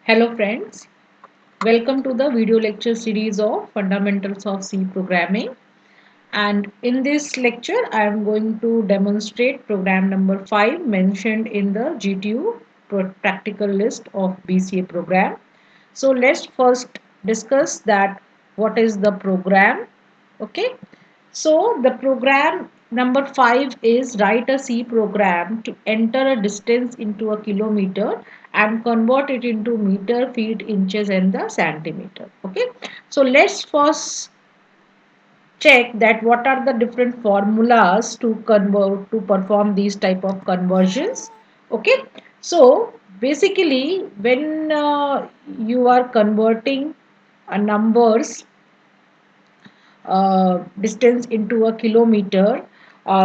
Hello friends, welcome to the video lecture series of Fundamentals of C Programming, and in this lecture I am going to demonstrate program number 5 mentioned in the GTU practical list of BCA program. So let's first discuss that what is the program. Okay, so the program number 5 is write a C program to enter a distance into a kilometer and convert it into meter, feet, inches and the centimeter. Okay, so let's first check that what are the different formulas to convert to perform these type of conversions. Okay, so basically when you are converting numbers distance into a kilometer.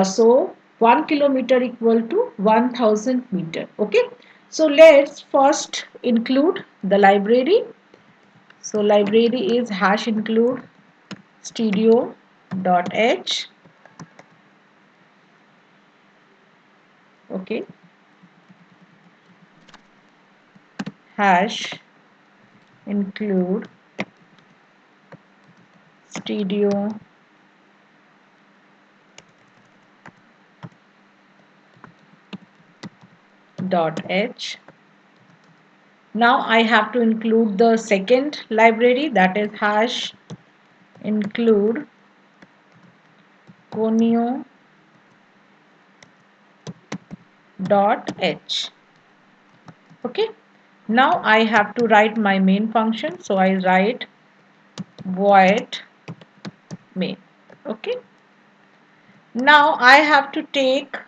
So 1 kilometer equal to 1000 meter. Okay. So let's first include the library. So library is hash include stereo.h. Okay. Hash include stereo dot h. Now I have to include the second library, that is hash include conio dot h. Okay, now I have to write my main function, so I write void main. Okay, now I have to take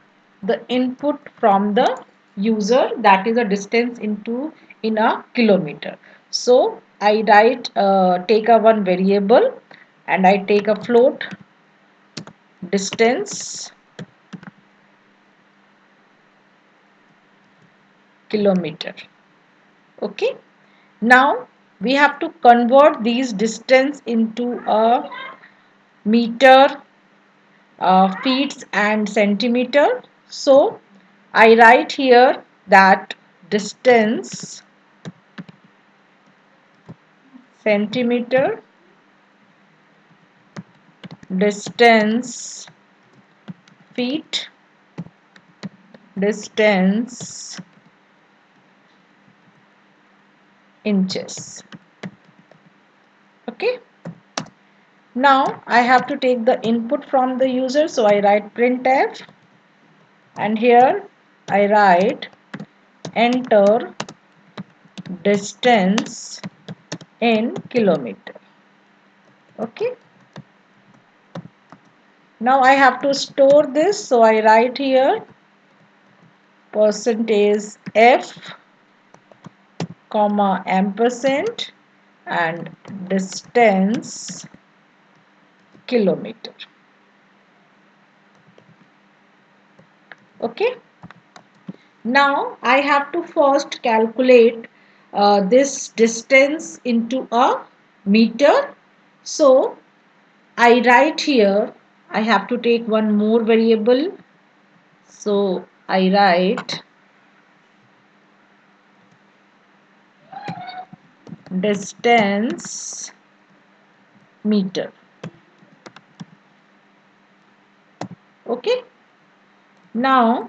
the input from the user, that is a distance into in a kilometer. So I write take a one variable and I take a float distance kilometer. Okay, now we have to convert these distance into a meter, feet and centimeter. So I write here that distance centimeter, distance feet, distance inches. Okay, now I have to take the input from the user, so I write printf and here I write enter distance in kilometer. Okay, now I have to store this, so I write here percentage f comma ampersand and distance kilometer. Okay, now I have to first calculate this distance into a meter. So I write here I have to take one more variable, so I write distance meter. Okay, now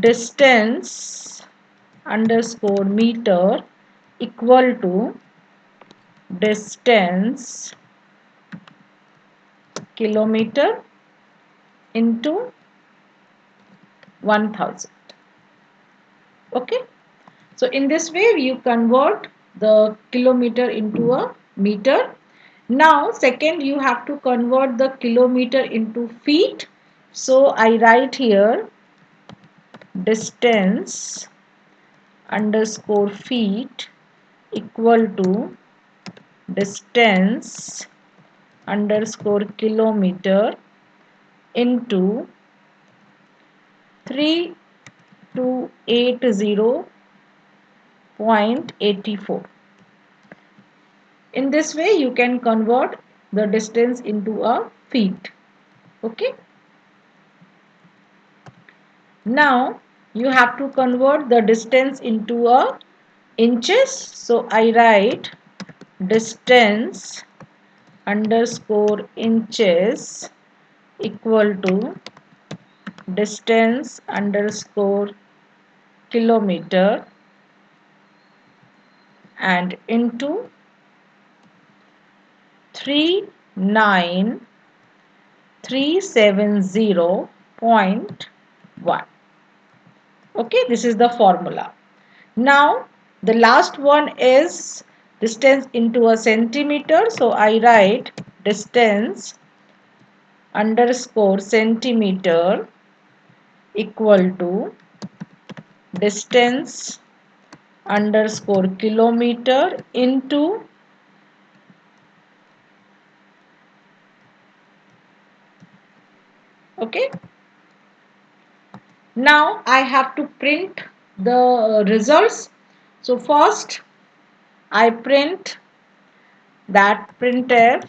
distance underscore meter equal to distance kilometer into 1000. Okay, so in this way you convert the kilometer into a meter. Now second, you have to convert the kilometer into feet, so I write here distance underscore feet equal to distance underscore kilometer into 3280.84. In this way you can convert the distance into a feet. Okay, now you have to convert the distance into a inches. So I write distance underscore inches equal to distance underscore kilometer and into 39370.1. Okay, this is the formula. Now the last one is distance into a centimeter. So I write distance underscore centimeter equal to distance underscore kilometer into, okay. Now I have to print the results. So first I print that printf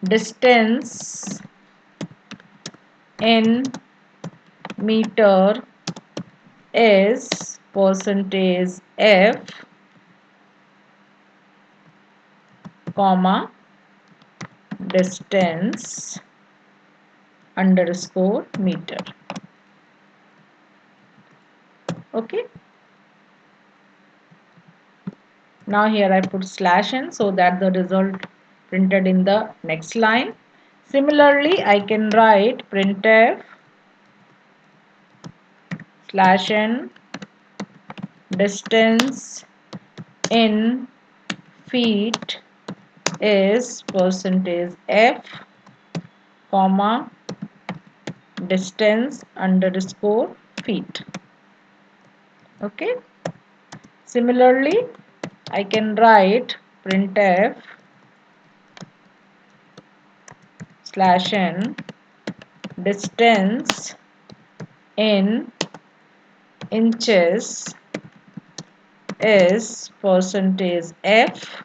distance in meter is percentage f comma distance underscore meter. Okay. Now here I put slash n so that the result printed in the next line. Similarly, I can write printf slash n distance in feet is percentage f comma distance underscore feet. Okay. Similarly, I can write printf slash n distance in inches is percentage f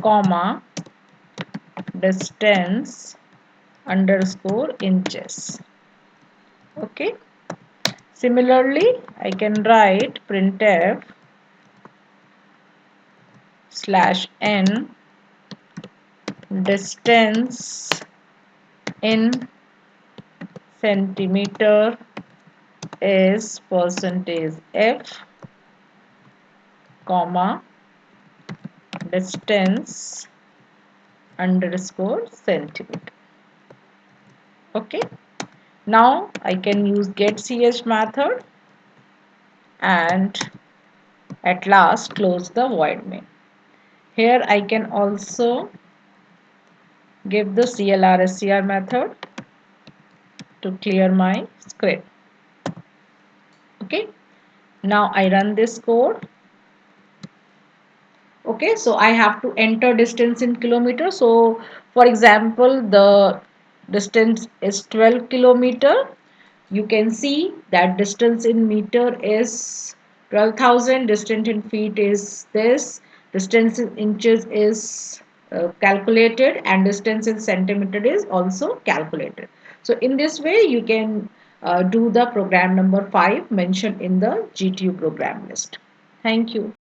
comma distance underscore inches. Okay. Similarly, I can write printf slash n distance in centimeter is percentage f comma distance underscore centimeter. Okay. Now I can use getCH method and at last close the void main. Here I can also give the CLR method to clear my script. Okay. Now I run this code. Okay, so I have to enter distance in kilometer. So for example, the distance is 12 kilometer. You can see that distance in meter is 12,000, distance in feet is this, distance in inches is calculated, and distance in centimeter is also calculated. So in this way you can do the program number 5 mentioned in the GTU program list. Thank you.